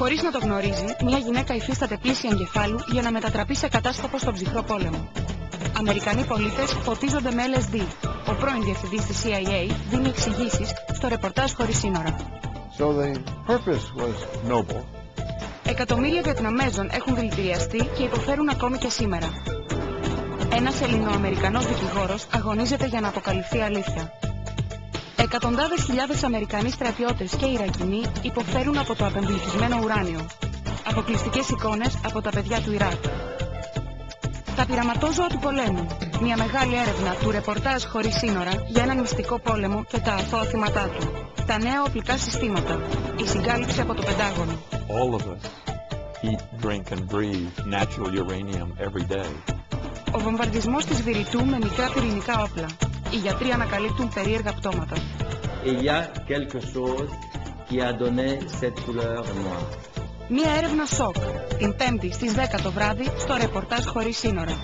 Χωρίς να το γνωρίζει, μια γυναίκα υφίσταται πλήση εγκεφάλου για να μετατραπεί σε κατάστροφο στον ψυχρό πόλεμο. Αμερικανοί πολίτες φωτίζονται με LSD. Ο πρώην διευθυντής της CIA δίνει εξηγήσεις στο ρεπορτάζ χωρίς σύνορα. So the purpose was noble. Εκατομμύρια Βιετναμέζων έχουν δηλητηριαστεί και υποφέρουν ακόμη και σήμερα. Ένας Ελληνοαμερικανός δικηγόρος αγωνίζεται για να αποκαλυφθεί αλήθεια. Εκατοντάδες χιλιάδες Αμερικανοί στρατιώτες και Ιρακινοί υποφέρουν από το απεμπληθισμένο ουράνιο. Αποκλειστικές εικόνες από τα παιδιά του Ιράκ. Τα πειραματόζωα του πολέμου. Μια μεγάλη έρευνα του ρεπορτάζ χωρίς σύνορα για έναν μυστικό πόλεμο και τα αθώα θύματά του. Τα νέα οπλικά συστήματα. Η συγκάλυψη από το Πεντάγωνο. All of us eat, drink and breathe natural uranium every day. Ο βομβαρδισμός της Βηρητού με μικρά πυρηνικά όπλα. Οι γιατροί ανακαλύπτουν περίεργα πτώματα. Il y a quelque chose qui a donné cette couleur noire. Μια έρευνα σοκ. Την Πέμπτη στις 10 το βράδυ στο ρεπορτάζ χωρίς σύνορα.